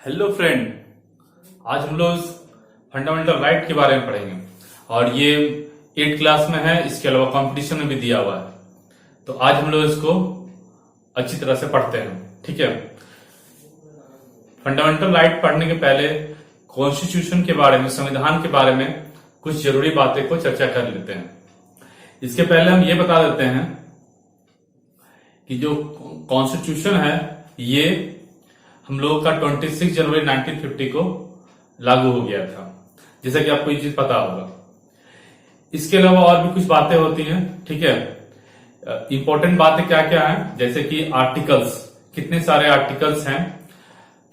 Hello friend, आज हम लोग फंडामेंटल राइट के बारे में पढ़ेंगे और ये 8th क्लास में है। इसके अलावा कंपटीशन में भी दिया हुआ है, तो आज हम लोग इसको अच्छी तरह से पढ़ते हैं। ठीक है, फंडामेंटल राइट पढ़ने के पहले कॉन्स्टिट्यूशन के बारे में, संविधान के बारे में कुछ जरूरी बातें को चर्चा कर लेते हैं। इसके पहले हम ये बता देते हैं कि जो कॉन्स्टिट्यूशन है ये हम लोगों का 26 जनवरी 1950 को लागू हो गया था, जैसा कि आपको ये चीज पता होगा। इसके अलावा और भी कुछ बातें होती हैं। ठीक है, इंपॉर्टेंट बातें क्या क्या हैं, जैसे कि आर्टिकल्स, कितने सारे आर्टिकल्स हैं,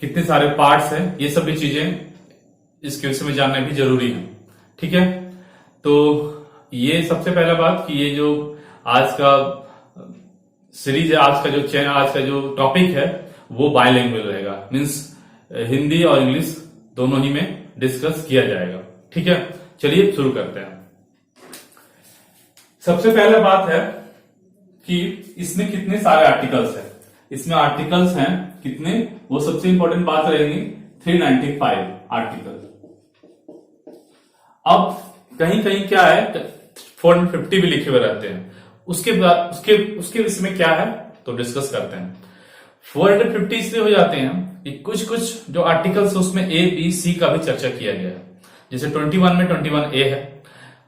कितने सारे पार्ट्स हैं, ये सभी चीजें इसके विषय में जानना भी जरूरी है। ठीक है, तो ये सबसे पहला बात कि ये जो आज का सीरीज है, आज का जो टॉपिक है वो बायलैंग्वेज रहेगा, मीन्स हिंदी और इंग्लिश दोनों ही में डिस्कस किया जाएगा। ठीक है, चलिए शुरू करते हैं। सबसे पहला बात है कि इसमें कितने सारे आर्टिकल्स हैं। इसमें आर्टिकल्स हैं कितने, वो सबसे इंपॉर्टेंट बात रहेगी 395 आर्टिकल। अब कहीं कहीं क्या है 450 भी लिखे हुए रहते हैं, उसके विषय में क्या है तो डिस्कस करते हैं। 450 इसलिए हो जाते हैं कि कुछ कुछ जो आर्टिकल्स उसमें ए बी सी का भी चर्चा किया गया है। जैसे 21 में 21A है,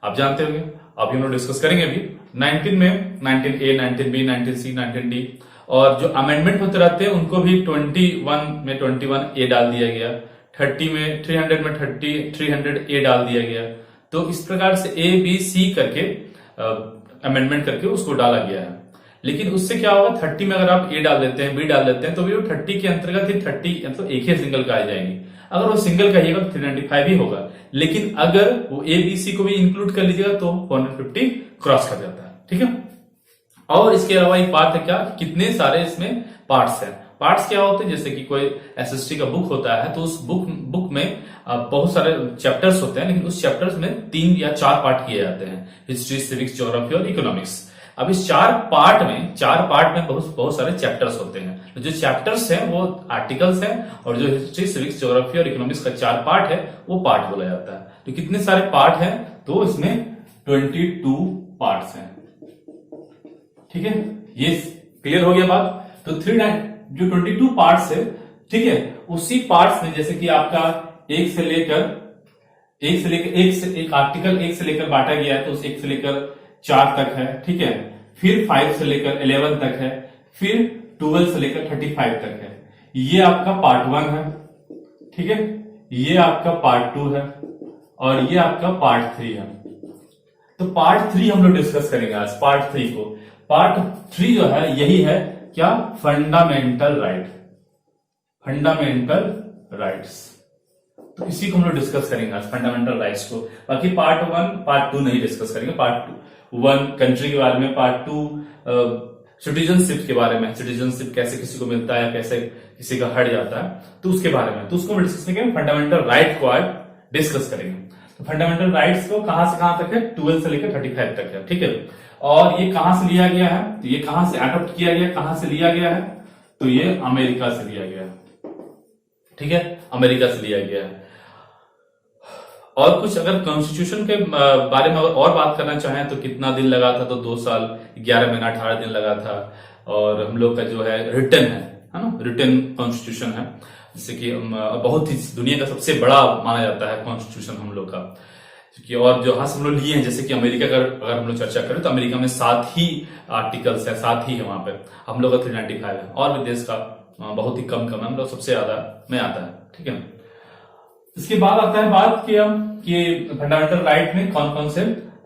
आप जानते होंगे, अभी हम लोग डिस्कस करेंगे। अभी 19 में 19A, 19B, 19C, 19D, और जो अमेंडमेंट होते रहते हैं उनको भी 21 में 21A डाल दिया गया, 30 में 300A डाल दिया गया। तो इस प्रकार से A B C करके अमेंडमेंट करके उसको डाला गया है। लेकिन उससे क्या होगा, 30 में अगर आप ए डाल देते हैं, बी डाल देते हैं, तो भी वो 30 के अंतर्गत ही 30 मतलब एक ही सिंगल का आ जाएंगे। अगर वो सिंगल कहिएगा तो 395 ही होगा, लेकिन अगर वो ए बी सी को भी इंक्लूड कर लीजिएगा तो 450 क्रॉस कर जाता है। ठीक है, और इसके अलावा एक बात है क्या, कितने सारे इसमें पार्ट्स हैं। पार्ट्स क्या होते हैं, जैसे कि कोई एसएसटी का बुक होता है तो उस बुक में बहुत सारे चैप्टर्स होते हैं, लेकिन उस चैप्टर्स में 3 या 4 पार्ट किए जाते हैं, हिस्ट्री, सिविक्स, ज्योग्राफी और इकोनॉमिक्स। अब इस 4 पार्ट में बहुत सारे चैप्टर्स होते हैं। तो जो चैप्टर्स हैं वो आर्टिकल्स हैं, और जो हिस्ट्री, सिविक्स, ज्योग्राफी और इकोनॉमिक्स का 4 पार्ट है वो पार्ट बोला जाता है। तो कितने सारे पार्ट हैं, तो इसमें 22 पार्ट्स हैं। ठीक है, ये क्लियर हो गया बात। तो जो 22 पार्ट्स है, ठीक है, उसी पार्ट्स में जैसे कि आपका एक से आर्टिकल एक से लेकर बांटा गया है, तो उस 1 से लेकर 4 तक है। ठीक है, फिर 5 से लेकर 11 तक है, फिर 12 से लेकर 35 तक है। ये आपका पार्ट 1 है। ठीक है, ये आपका पार्ट 2 है, और ये आपका पार्ट 3 है। तो पार्ट 3 हम लोग डिस्कस करेंगे आज। पार्ट 3 को, पार्ट 3 जो है यही है क्या, फंडामेंटल राइट, फंडामेंटल राइट्स। तो इसी को हम लोग डिस्कस करेंगे आज, फंडामेंटल राइट्स को। बाकी पार्ट 1 पार्ट 2 नहीं डिस्कस करेंगे। पार्ट 1 कंट्री के बारे में, पार्ट 2 सिटीजनशिप के बारे में, सिटीजनशिप कैसे किसी को मिलता है, कैसे किसी का हट जाता है, तो उसके बारे में, तो उसको डिस्कस करेंगे। फंडामेंटल राइट को आज डिस्कस करेंगे। तो फंडामेंटल राइट्स को कहां से कहां तक है, 12 से लेकर 35 तक है। ठीक है, और ये कहां से लिया गया है, तो ये कहां से अडॉप्ट किया गया, कहां से लिया गया है, तो ये अमेरिका से लिया गया है। ठीक है, अमेरिका से लिया गया है। और कुछ अगर कॉन्स्टिट्यूशन के बारे में और बात करना चाहें तो कितना दिन लगा था, तो 2 साल 11 महीना 18 दिन लगा था। और हम लोग का जो है रिटन है ना, रिटन कॉन्स्टिट्यूशन है, जैसे कि बहुत ही दुनिया का सबसे बड़ा माना जाता है कॉन्स्टिट्यूशन हम लोग का। क्योंकि और जो हम लोग लिए हैं, जैसे कि अमेरिका का अगर हम लोग चर्चा करें तो अमेरिका में 7 ही आर्टिकल्स है, 7 ही है वहां पे। हम लोग का 395 है, और भी देश का बहुत ही कम है, हम लोग सबसे ज्यादा में आता है। ठीक है, इसके बाद आता है बात कि फंडामेंटल राइट में कौन कौन से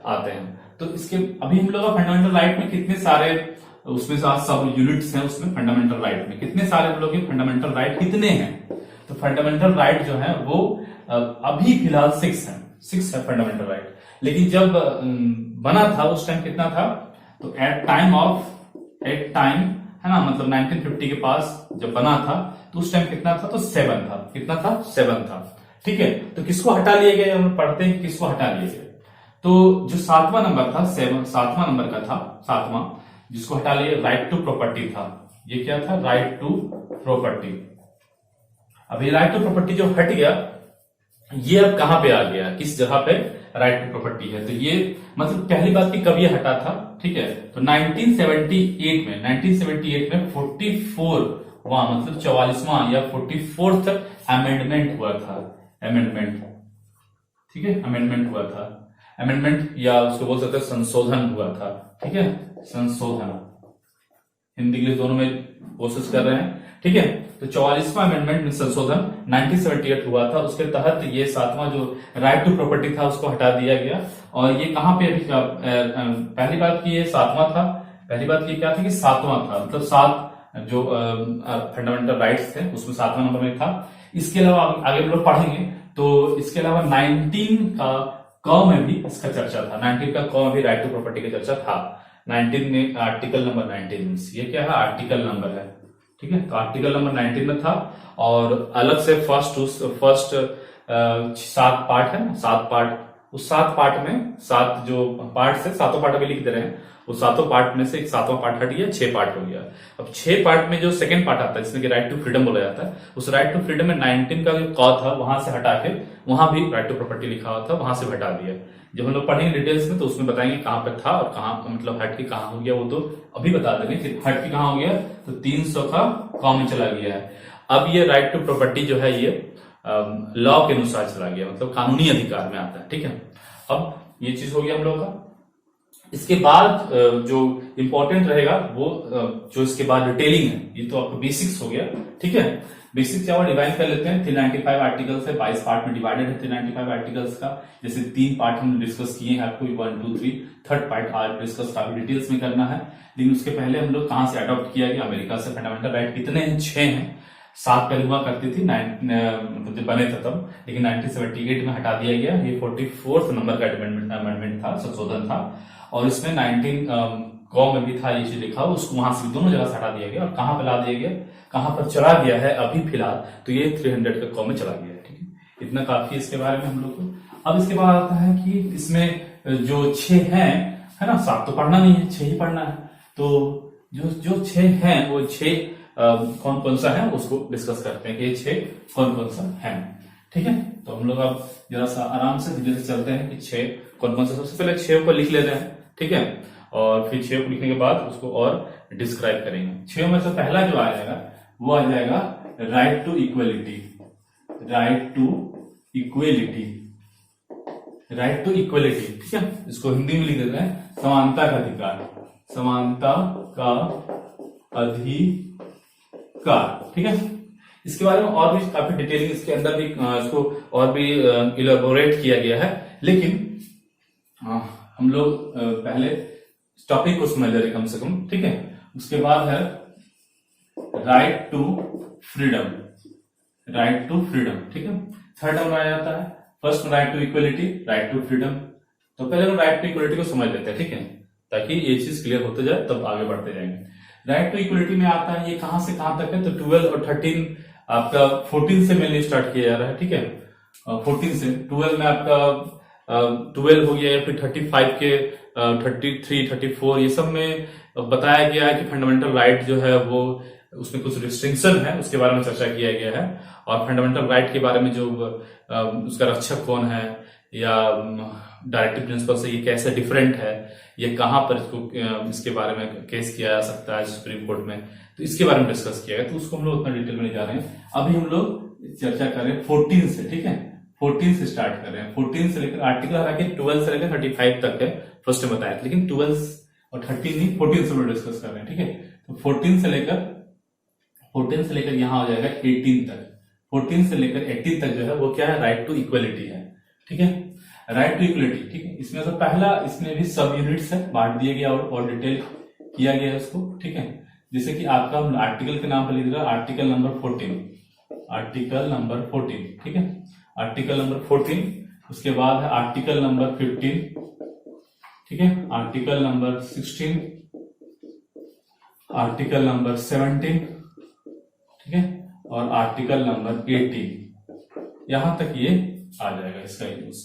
आते हैं। तो इसके अभी हम लोग का फंडामेंटल राइट में कितने सारे, उसमें सब यूनिट्स हैं, उसमें फंडामेंटल राइट में कितने सारे हम लोग के फंडामेंटल राइट कितने हैं। तो फंडामेंटल राइट जो है वो अभी फिलहाल 6 है फंडामेंटल राइट। लेकिन जब बना था उस टाइम कितना था, तो एट टाइम है ना, मतलब 1950 के पास जब बना था तो उस टाइम कितना था, तो 7 था। कितना था, 7 था। ठीक है, तो किसको हटा लिया गया, हम पढ़ते हैं कि किसको हटा लिया गया। तो जो 7वां नंबर था, 7वां नंबर का था, 7वां, जिसको हटा लिया, राइट टू प्रॉपर्टी था। ये क्या था, राइट टू प्रॉपर्टी। अब ये राइट टू प्रॉपर्टी जो हट गया, ये अब कहां पे आ गया, किस जगह पे राइट टू प्रॉपर्टी है। तो ये मतलब पहली बात कि कब ये हटा था, ठीक है, तो 1978 में 44वां मतलब 44वां या 44th अमेंडमेंट हुआ था। अमेंडमेंट, ठीक है, अमेंडमेंट हुआ था। अमेंडमेंट या उसको बोल सकते हैं संशोधन हुआ था, ठीक है, संशोधन, हिंदी इंग्लिश दोनों में कोशिश कर रहे हैं, ठीक है। तो 44वां अमेंडमेंट में संशोधन 1978 हुआ था, उसके तहत ये 7वां जो राइट टू प्रॉपर्टी था उसको हटा दिया गया। और ये कहां पे अभी पहली बात की ये 7वां था, पहली बात ये क्या थी कि 7वां था, मतलब 7 जो फंडामेंटल राइट्स थे उसमें 7वां नंबर में था। इसके अलावा आगे हम लोग पढ़ेंगे तो इसके अलावा 19 का क में भी इसका चर्चा था, 19 का क में भी राइट टू प्रॉपर्टी का चर्चा था। 19 में आर्टिकल नंबर 19, ये क्या है, आर्टिकल नंबर है, ठीक है। तो आर्टिकल नंबर 19 में था और अलग से फर्स्ट 7 पार्ट है, 7 पार्ट, उस 7 पार्ट में 7 जो पार्ट है, 7 पार्ट अभी लिख दे रहे हैं, उस 7 पार्ट में से एक 7वां पार्ट हट गया, 6 पार्ट हो गया। अब 6 पार्ट में जो सेकंड पार्ट आता है जिसमें कि राइट टू फ्रीडम बोला जाता है, उस राइट टू फ्रीडम में 19 का जो क था वहां से हटा के वहां भी राइट टू प्रॉपर्टी लिखा हुआ था, वहां से हटा दिया। जब हम लोग पढ़ेंगे डिटेल्स में तो उसमें बताएंगे कहां पे था और कहां मतलब हट के कहां हो गया, वो तो अभी बता देंगे कि हट के कहां हो गया। तो 300 का क में चला गया है। अब ये राइट टू प्रॉपर्टी जो है ये लॉ के अनुसार चला गया, मतलब कानूनी अधिकार में आता है, ठीक है। अब ये चीज हो गया हम लोग का। इसके बाद जो इंपॉर्टेंट रहेगा वो जो इसके बाद डिटेलिंग है, ये तो आपका बेसिक्स हो गया, ठीक है। बेसिक्स क्या हुआ डिवाइड कर लेते हैं। 395 आर्टिकल्स है, 22 पार्ट में डिवाइडेड है 395 आर्टिकल्स का। जैसे 3 पार्ट हम डिस्कस किए हैं, आपको 1, 2, 3, थर्ड पार्ट आज डिस्कस काफी डिटेल्स में करना है। लेकिन उसके पहले हम लोग कहां से अडॉप्ट किया गया, अमेरिका से। फंडामेंटल राइट कितने हैं, 6 हैं। 7 पहले हुआ करती थी मतलब जब बने थे तब, लेकिन 1978 में हटा दिया गया। ये 44th नंबर का अमेंडमेंट था, संशोधन था। और इसमें 19 क में भी था ये चीज लिखा, उसको वहां से दोनों जगह से हटा दिया गया। और कहां पर ला दिया गया, कहां पर चला गया है अभी फिलहाल, तो ये 300 का क में चला गया है, ठीक है। इतना काफी इसके बारे में हम लोग को। अब इसके बाद आता है कि इसमें जो 6 हैं, है ना, 7 तो पढ़ना नहीं है, 6 ही पढ़ना है। तो जो 6 हैं वो 6 कौन कौन सा है उसको डिस्कस करते हैं कि ये 6 कौन कौन सा है, ठीक है। तो हम लोग अब जरा सा आराम से धीरे से चलते हैं कि 6 कौन कौन सा। सबसे पहले 6 को लिख लेते हैं, ठीक है, और फिर 6 को लिखने के बाद उसको और डिस्क्राइब करेंगे। 6 में से पहला जो आ जाएगा वो आ जाएगा right to equality. Right to equality, right to equality, ठीक है। इसको हिंदी में लिख देते हैं समानता का अधिकार, समानता का अधिकार, ठीक है। इसके बारे में और भी काफी डिटेलिंग इसके अंदर भी इसको और भी इलेबोरेट किया गया है। लेकिन हम लोग पहले टॉपिक को समझ ले रहे कम से कम, ठीक है। उसके बाद है right to freedom, right to freedom, ठीक है। थर्ड नंबर आ जाता है first right to equality, right to freedom. तो पहले हम राइट टू इक्वलिटी को समझ लेते हैं, ठीक है, ताकि ये चीज क्लियर होते जाए तब आगे बढ़ते जाएंगे। राइट टू इक्वलिटी में आता है ये कहां से कहां तक है, तो 12 और 13 आपका 14 से मेनली स्टार्ट किया जा रहा है, ठीक है। 14 से 12 में आपका 12 हो गया, या फिर 35 के 33, 34 ये सब में बताया गया है कि फंडामेंटल राइट जो है वो उसमें कुछ रिस्ट्रिक्शन है, उसके बारे में चर्चा किया गया है। और फंडामेंटल राइट के बारे में जो उसका रक्षक कौन है या डायरेक्टिव प्रिंसिपल से ये कैसे डिफरेंट है, ये कहां पर इसको इसके बारे में केस किया जा सकता है सुप्रीम कोर्ट में, तो इसके बारे में डिस्कस किया गया। तो उसको हम लोग उतना डिटेल में नहीं जा रहे हैं, अभी हम लोग चर्चा कर रहे हैं 14 से, ठीक है। 14 से स्टार्ट कर रहे हैं, 14 से लेकर आर्टिकल हालांकि 12 से लेकर 35 तक है, फर्स्ट में बताया था, लेकिन 12 और 13 नहीं, 14 से हम लोग डिस्कस कर रहे हैं, ठीक है। तो 14 से लेकर यहां हो जाएगा 18 तक। 14 से लेकर 18 तक जो है वो क्या है, राइट टू इक्वलिटी है, ठीक है। राइट टू इक्वलिटी, ठीक है। इसमें से पहला, इसमें भी सब यूनिट्स है, बांट दिया गया और डिटेल किया गया है उसको, ठीक है। जैसे कि आपका आर्टिकल के नाम पर लिख रहा है आर्टिकल नंबर 14, आर्टिकल नंबर 14, ठीक है। आर्टिकल नंबर 14, उसके बाद है आर्टिकल नंबर 15, ठीक है। आर्टिकल नंबर 16, आर्टिकल नंबर 17, ठीक है, और आर्टिकल नंबर 18। यहां तक ये आ जाएगा इसका यूज,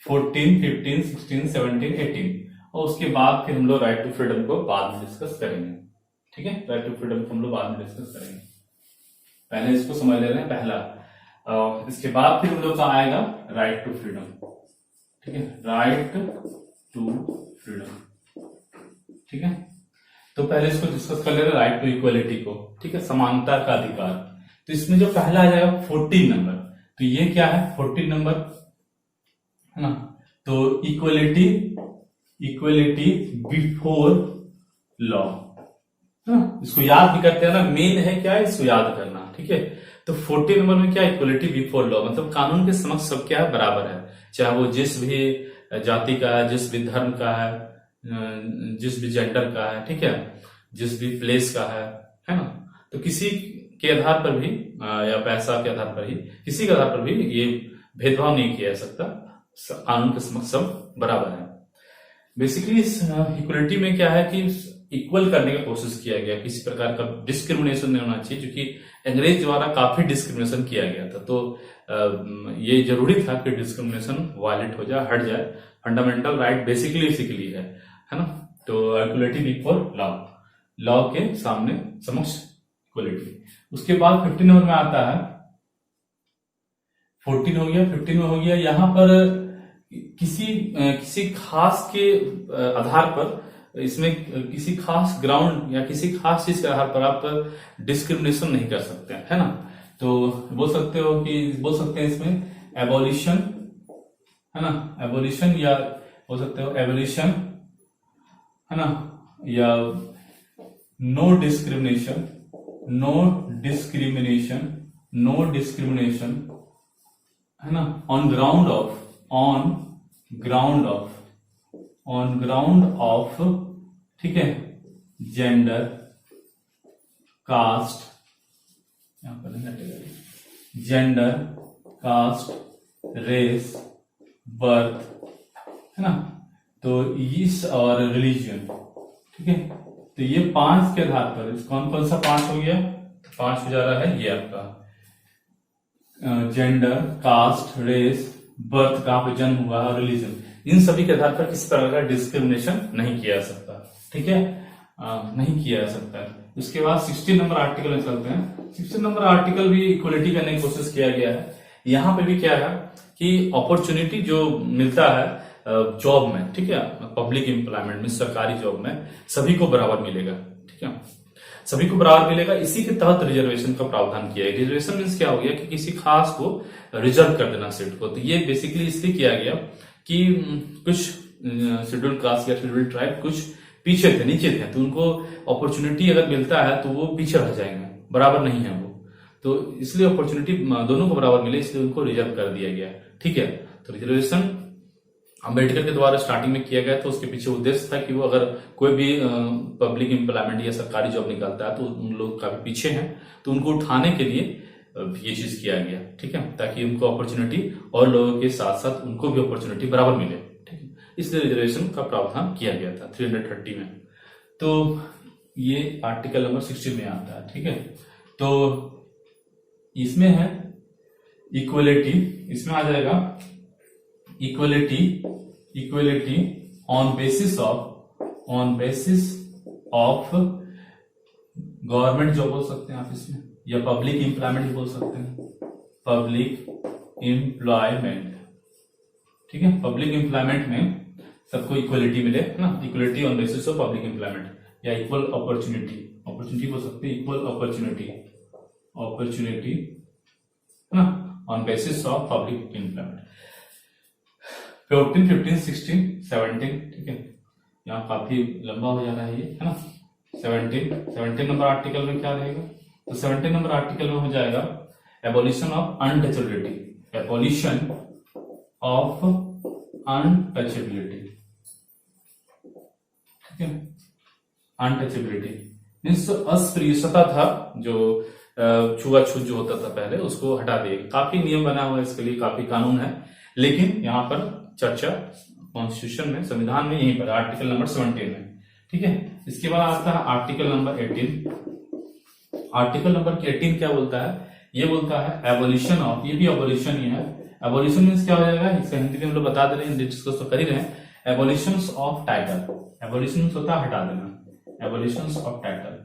14, 15, 16, 17, 18। और उसके बाद फिर हम लोग राइट टू फ्रीडम को बाद में डिस्कस करेंगे, ठीक है। राइट टू फ्रीडम को हम लोग बाद में डिस्कस करेंगे, पहले इसको समझ ले रहे हैं। पहला इसके बाद फिर हम लोग का आएगा राइट टू फ्रीडम, ठीक है, राइट टू फ्रीडम, ठीक है। तो पहले इसको डिस्कस कर ले रहे राइट टू इक्वलिटी को, ठीक है, समानता का अधिकार। तो इसमें जो पहला आ जाएगा 14 नंबर, तो ये क्या है 14 नंबर, है ना। तो इक्वलिटी, इक्वलिटी बिफोर लॉ, इसको याद भी करते हैं ना, मेन है क्या है इसको याद करना, ठीक है। तो 14 नंबर में क्या, इक्वलिटी बिफोर लॉ, मतलब कानून के समक्ष सब क्या है, बराबर है, चाहे वो जिस भी जाति का है, जिस भी धर्म का है, जिस भी जेंडर का है, ठीक है, जिस भी प्लेस का है ना। तो किसी के आधार पर भी या पैसा के आधार पर ही, किसी के आधार पर भी ये भेदभाव नहीं किया जा सकता, कानून के समक्ष सब बराबर है। बेसिकली इस इक्वलिटी में क्या है कि इक्वल करने का कोशिश किया गया, किसी प्रकार का डिस्क्रिमिनेशन नहीं होना चाहिए, क्योंकि अंग्रेज द्वारा काफी डिस्क्रिमिनेशन किया गया था। तो ये जरूरी था कि डिस्क्रिमिनेशन वायलेट हो जाए, हट जाए। फंडामेंटल राइट बेसिकली इसी के लिए है ना। तो इक्वलिटी बिफोर लॉ, लॉ के सामने समक्ष इक्वलिटी। उसके बाद 15 नंबर में आता है, 14 हो गया, 15 में हो गया, यहां पर किसी खास के आधार पर, इसमें किसी खास ग्राउंड या किसी खास चीज के आधार पर आप डिस्क्रिमिनेशन नहीं कर सकते, है ना। तो बोल सकते हो कि, बोल सकते हैं इसमें एबोलिशन, है ना, एबोलिशन, या बोल सकते हो एबोलिशन, है ना, या no discrimination, no discrimination, no discrimination, है ना, on ground of, on ground of, on ground of, ठीक है, जेंडर, कास्ट, यहां पर जेंडर, कास्ट, रेस, बर्थ, है ना, तो इस और रिलीजन, ठीक है। तो ये 5 के आधार पर, कौन कौन सा 5 हो गया, 5 हो जा रहा है ये आपका जेंडर, कास्ट, रेस, बर्थ, कहां पे जन्म हुआ, और रिलीजन, इन सभी के आधार पर किसी प्रकार का डिस्क्रिमिनेशन नहीं किया जा सकता, ठीक है, नहीं किया जा सकता। उसके बाद 16 नंबर आर्टिकल में चलते हैं। 16 नंबर आर्टिकल भी इक्वलिटी करने की कोशिश किया गया है। यहाँ पे भी क्या है कि अपॉर्चुनिटी जो मिलता है जॉब में, ठीक है, पब्लिक एम्प्लॉयमेंट में, सरकारी जॉब में सभी को बराबर मिलेगा, ठीक है, सभी को बराबर मिलेगा। इसी के तहत रिजर्वेशन का प्रावधान किया है। रिजर्वेशन मीन्स क्या हो गया कि किसी खास को रिजर्व कर देना सीट को। तो ये बेसिकली इसलिए किया गया कि कुछ शेड्यूल्ड कास्ट या शेड्यूल्ड ट्राइब कुछ पीछे थे, नीचे थे, तो उनको अपॉर्चुनिटी अगर मिलता है तो वो पीछे रह जाएंगे, बराबर नहीं है वो, तो इसलिए अपॉर्चुनिटी दोनों को बराबर मिले, इसलिए उनको रिजर्व कर दिया गया, ठीक है। तो रिजर्वेशन अम्बेडकर के द्वारा स्टार्टिंग में किया गया, तो उसके पीछे उद्देश्य था कि वो अगर कोई भी पब्लिक एम्प्लॉयमेंट या सरकारी जॉब निकालता है तो उन लोग काफी पीछे हैं, तो उनको उठाने के लिए ये चीज किया गया, ठीक है, ताकि उनको अपॉर्चुनिटी और लोगों के साथ साथ उनको भी अपॉर्चुनिटी बराबर मिले, ठीक है, इसलिए रिजर्वेशन का प्रावधान किया गया था 330 में। तो ये आर्टिकल नंबर 16 में आता है, ठीक है। तो इसमें है इक्वलिटी, इसमें आ जाएगा equality, equality on basis of government job बोल सकते हैं आप इसमें, या पब्लिक एम्प्लॉयमेंट बोल सकते हैं, पब्लिक एम्प्लॉयमेंट, ठीक है, पब्लिक एम्प्लॉयमेंट में सबको इक्वलिटी मिले, है ना, equality on basis of public employment, या इक्वल अपॉर्चुनिटी, अपॉर्चुनिटी बोल सकते हैं, इक्वल अपॉर्चुनिटी, अपॉर्चुनिटी, है ना, on basis of public employment. 14, 15, 16, 17, ठीक है, यहाँ काफी लंबा हो जा रहा है ये, है ना। 17 नंबर आर्टिकल में क्या रहेगा, तो 17 नंबर आर्टिकल में हो जाएगा abolition of untouchability, abolition of untouchability, ठीक है, अनटचेबिलिटी मीन्स अस्पृश्यता था, जो छुआछूत जो होता था पहले, उसको हटा देगा। काफी नियम बना हुआ है इसके लिए, काफी कानून है, लेकिन यहाँ पर चर्चा कॉन्स्टिट्यूशन में, संविधान में यहीं पर आर्टिकल नंबर 17 में, ठीक है। इसके बाद आता है आर्टिकल नंबर 18। आर्टिकल नंबर 18 क्या बोलता है, ये बोलता है एबोलिशन ऑफ, ये भी एबोलिशन ही है। एबोलिशन मीन्स क्या हो जाएगा, इसका हिंदी में हम लोग बता दे रहे हैं, डिस्कस तो कर ही रहे हैं। एबोलिशन ऑफ टाइटल, एबोलिशन होता है हटा देना, एबोलिशन ऑफ टाइटल,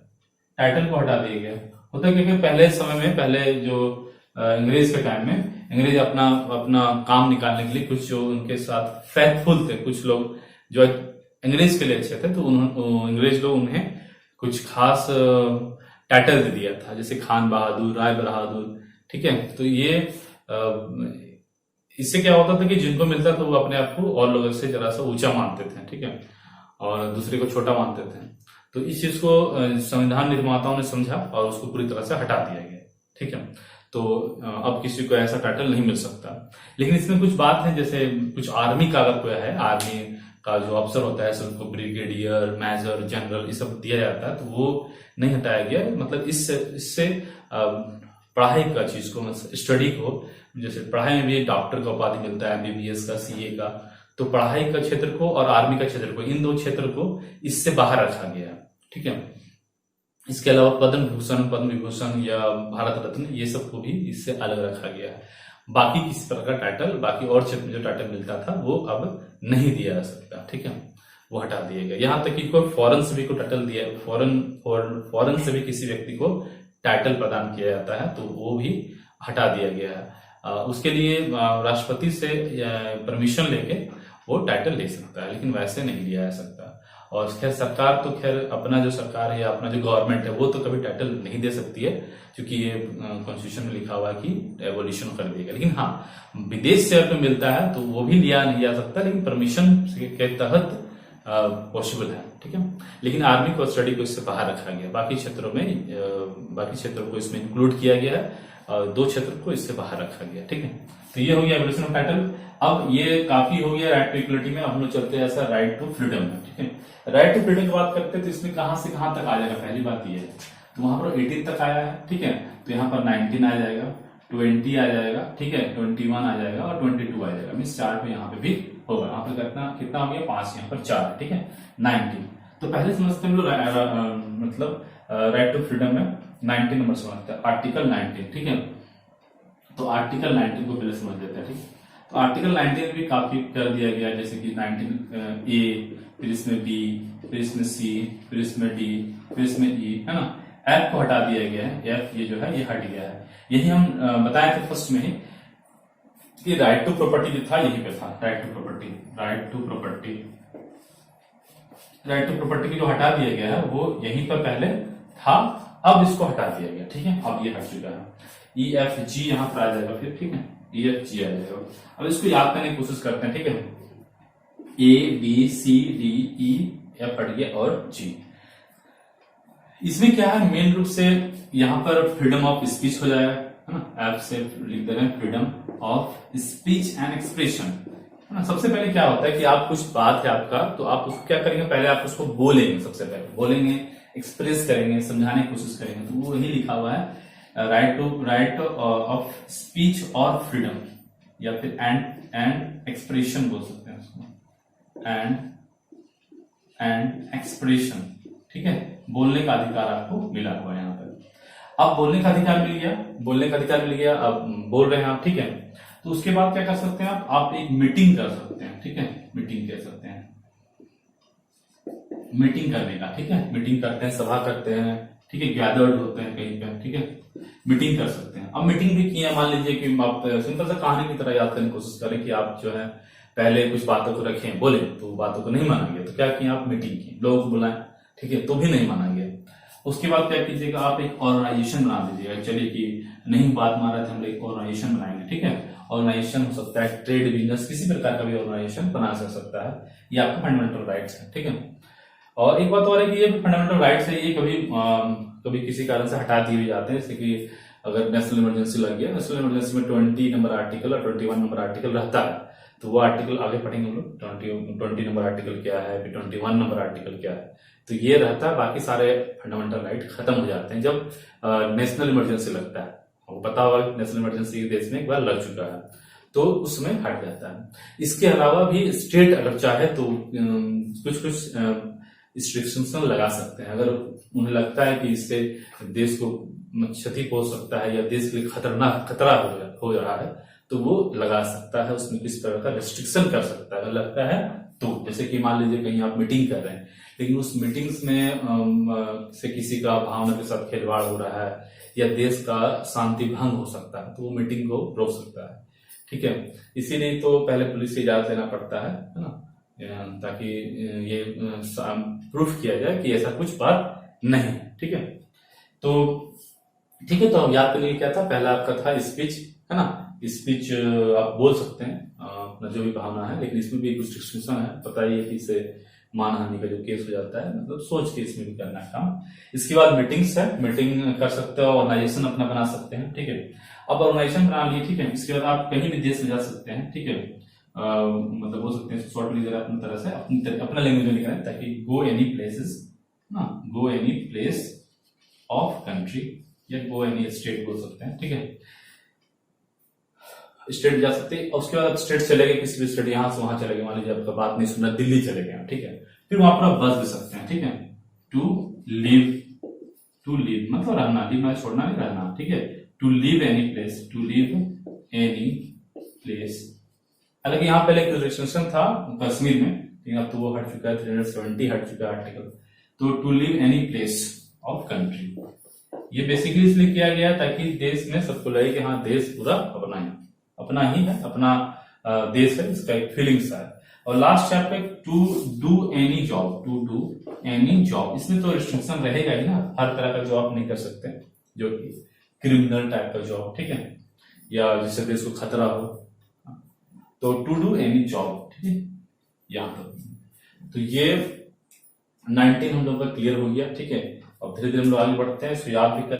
टाइटल को हटा दिया गया। होता क्या कि पहले समय में, पहले जो अंग्रेज के टाइम में अंग्रेज अपना अपना काम निकालने के लिए कुछ जो उनके साथ फेथफुल थे, कुछ लोग जो अंग्रेज के लिए अच्छे थे, तो अंग्रेज लोग उन्हें कुछ खास टाइटल दे दिया था, जैसे खान बहादुर, राय बहादुर, ठीक है। तो ये इससे क्या होता था कि जिनको मिलता था वो अपने आप को और लोगों से जरा सा ऊंचा मानते थे, ठीक है, और दूसरे को छोटा मानते थे। तो इस चीज को संविधान निर्माताओं ने समझा और उसको पूरी तरह से हटा दिया गया, ठीक है। तो अब किसी को ऐसा टाइटल नहीं मिल सकता। लेकिन इसमें कुछ बात है, जैसे कुछ आर्मी का अगर कोई है, आर्मी का जो अफसर होता है उनको ब्रिगेडियर, मेजर, जनरल ये सब दिया जाता है, तो वो नहीं हटाया गया। मतलब इससे पढ़ाई का चीज को, मतलब स्टडी को, जैसे पढ़ाई में भी डॉक्टर का उपाधि मिलता है, एमबीबीएस का, सीए का, तो पढ़ाई का क्षेत्र को और आर्मी का क्षेत्र को, इन दो क्षेत्र को इससे बाहर रखा गया, ठीक है। इसके अलावा पद्म भूषण, पद्म विभूषण या भारत रत्न, ये सब को भी इससे अलग रखा गया है। बाकी किसी प्रकार का टाइटल, बाकी और क्षेत्र में जो टाइटल मिलता था वो अब नहीं दिया जा सकता, ठीक है, वो हटा दिया गया। यहाँ तक कि कोई फॉरेन से भी कोई टाइटल दिया, फॉरेन से भी किसी व्यक्ति को टाइटल प्रदान किया जाता है तो वो भी हटा दिया गया है। उसके लिए राष्ट्रपति से परमिशन लेके वो टाइटल ले सकता है, लेकिन वैसे नहीं लिया जा सकता। और खैर सरकार तो खैर अपना जो सरकार है या अपना जो गवर्नमेंट है वो तो कभी टाइटल नहीं दे सकती है, क्योंकि ये कॉन्स्टिट्यूशन में लिखा हुआ है कि एबोलिशन कर देगा। लेकिन हाँ, विदेश से अगर मिलता है तो वो भी लिया नहीं जा सकता, लेकिन परमिशन के तहत पॉसिबल है, ठीक है। लेकिन आर्मी को, स्टडी को इससे बाहर रखा गया। बाकी क्षेत्रों को इसमें इंक्लूड किया गया है, दो क्षेत्र को इससे बाहर रखा गया, ठीक है। तो ये हो गया एबोलिशन ऑफ टाइटल। अब ये काफी हो गया राइट टू इक्वलिटी में। अब हम लोग चलते हैं ऐसा राइट टू फ्रीडम में, ठीक है। राइट टू फ्रीडम की बात करते हैं तो इसमें कहां से कहां तक आ जाएगा, पहली बात ये है, तो वहां पर 18 तक आया है, ठीक है। तो यहाँ पर 19 आ जाएगा, 20 आ जाएगा, ठीक है, 21 आ जाएगा और 22 आ जाएगा। मीन 4 पे यहाँ पे भी होगा। यहाँ पे कितना हो गया, 5, यहाँ पर 4, ठीक है, 19। तो पहले समझते हैं हम लोग मतलब राइट टू फ्रीडम में 19 नंबर समझते हैं, आर्टिकल 19, ठीक है। तो आर्टिकल 19 को पहले समझ लेते हैं, ठीक है। तो आर्टिकल 19 भी काफी कर दिया गया, जैसे कि 19A, फिर इसमें B, फिर इसमें C, फिर इसमें D, फिर इसमें E, है ना। F को हटा दिया गया है, F ये जो है ये हट गया है। यही हम बताए थे फर्स्ट में ही कि राइट टू प्रॉपर्टी जो था यही पे था, राइट टू प्रॉपर्टी की जो हटा दिया गया है वो यहीं पर पहले था, अब इसको हटा दिया गया, ठीक है। अब ये हट चुका है। EFG यहाँ पर आ जाएगा फिर, ठीक है, EFG आ जाएगा। अब इसको याद करने की कोशिश करते हैं, ठीक है। ABCDEF हट गया और G। इसमें क्या है, मेन रूप से यहाँ पर फ्रीडम ऑफ स्पीच हो जाएगा, है ना। F से लिख दे रहे हैं freedom of speech and expression, है ना। सबसे पहले क्या होता है कि आप कुछ बात है आपका, तो आप उसको क्या करेंगे, पहले आप उसको बोलेंगे, सबसे पहले बोलेंगे, एक्सप्रेस करेंगे, समझाने की कोशिश करेंगे। तो वो वही लिखा हुआ है, राइट ऑफ स्पीच और फ्रीडम, या फिर एंड एक्सप्रेशन बोल सकते हैं उसको, एंड एक्सप्रेशन, ठीक है। बोलने का अधिकार आपको मिला हुआ है यहाँ पर। अब बोलने का अधिकार मिल गया, अब बोल रहे हैं आप, ठीक है। तो उसके बाद क्या कर सकते हैं आप एक मीटिंग कर सकते हैं, ठीक है, मीटिंग कर सकते हैं, मीटिंग करने का, ठीक है, मीटिंग करते हैं, सभा करते हैं, ठीक है, गैदर्ड होते हैं कहीं पे, ठीक है, मीटिंग कर सकते हैं। अब मीटिंग भी किया, मान लीजिए कि आप सिंपल सा कहानी की तरह याद करने की कोशिश करें कि आप जो है पहले कुछ बातों को रखें, बोले तो बातों को नहीं माना गया, तो क्या किया आप, मीटिंग की, लोगों को बुलाएं, ठीक है, तो भी नहीं माना गया। उसके बाद क्या कीजिएगा, आप एक ऑर्गेनाइजेशन बना दीजिएगा। चलिए कि नहीं बात मान रहे थे, हम लोग एक ऑर्गेनाइजेशन बनाएंगे, ठीक है। ऑर्गेनाइजेशन हो सकता है ट्रेड, बिजनेस, किसी प्रकार का भी ऑर्गेनाइजेशन बना सकता है, ये आपका फंडामेंटल राइट्स है, ठीक है। और एक बात और है कि ये फंडामेंटल राइट्स है, ये कभी किसी कारण से हटा दिए जाते हैं, जैसे कि अगर नेशनल इमरजेंसी लग गया, नेशनल इमरजेंसी में 20 नंबर आर्टिकल और 21 नंबर आर्टिकल रहता है, तो वो आर्टिकल आगे पढ़ेंगे हम लोग, 20 नंबर आर्टिकल क्या है, फिर 21 नंबर आर्टिकल क्या है, तो ये रहता है। बाकी सारे फंडामेंटल राइट खत्म हो जाते हैं जब नेशनल इमरजेंसी लगता है। आपको पता होगा नेशनल इमरजेंसी देश में एक बार लग चुका है, तो उसमें हट जाता है। इसके अलावा भी स्टेट अगर चाहे तो कुछ रिस्ट्रिक्शंस लगा सकते हैं, अगर उन्हें लगता है कि इससे देश को क्षति पहुंच सकता है या देश के लिए खतरा हो रहा है, तो वो लगा सकता है, उसमें किस तरह का रिस्ट्रिक्शन कर सकता है अगर लगता है तो। जैसे कि मान लीजिए कहीं आप मीटिंग कर रहे हैं, लेकिन उस मीटिंग्स में से किसी का भावना के साथ खिलवाड़ हो रहा है या देश का शांति भंग हो सकता है, तो वो मीटिंग को रोक सकता है। ठीक है, इसीलिए तो पहले पुलिस की इजाजत लेना पड़ता है ना, ताकि ये प्रूफ किया जाए कि ऐसा कुछ बात नहीं है। ठीक है, तो अब याद करने के लिए क्या था, पहला आपका था स्पीच, है ना। स्पीच आप बोल सकते हैं अपना जो भी भावना है, लेकिन इसमें भी कुछ रिस्ट्रिक्शन है, पता ही है कि इससे मानहानि का जो केस हो जाता है, मतलब सोच के इसमें भी करना है काम। इसके बाद मीटिंग्स है, मीटिंग कर सकते हो, ऑर्गेनाइजेशन अपना बना सकते हैं। ठीक है, अब ऑर्गेनाइजेशन बना लिए, ठीक है, इसके बाद आप कहीं भी देश में जा सकते हैं। ठीक है, मतलब बोल सकते हैं शॉर्ट लीजर अपनी तरह से अपना लैंग्वेज में लिखना है, ताकि गो एनी प्लेसेस ना, go any place of country या गो एनी स्टेट बोल सकते हैं। ठीक है, स्टेट जा सकते हैं, उसके बाद स्टेट चले गए, किसी भी स्टेट यहां से वहां चले गए, मान लीजिए आपका बात नहीं सुन रहा, दिल्ली चले गए। ठीक है, फिर वहां पर आप बस भी सकते हैं। ठीक है, टू लिव मतलब रहना, लिव मतलब छोड़ना नहीं, रहना। ठीक है, to live any place, to live any place. हालांकि यहाँ पहले एक रिस्ट्रिक्शन था कश्मीर में, लेकिन अब तो वो हट चुका है, 370 हट चुका है आर्टिकल। तो to live any place of country, ये बेसिकली इसलिए किया गया ताकि देश में सबको लगे कि हाँ देश पूरा अपना ही है, अपना देश है, इसका एक फीलिंग्स है। और last chapter to do any job, to do any job, इसमें तो रिस्ट्रिक्शन रहेगा ही ना, हर तरह का जॉब नहीं कर सकते, जो कि क्रिमिनल टाइप का जॉब। ठीक है, या जिससे देश को खतरा हो, तो टू डू एनी जॉब। ठीक है, यहाँ पर तो ये 19 हम लोग का क्लियर हो गया। ठीक है, अब धीरे धीरे हम लोग आगे बढ़ते हैं, इसको याद भी कर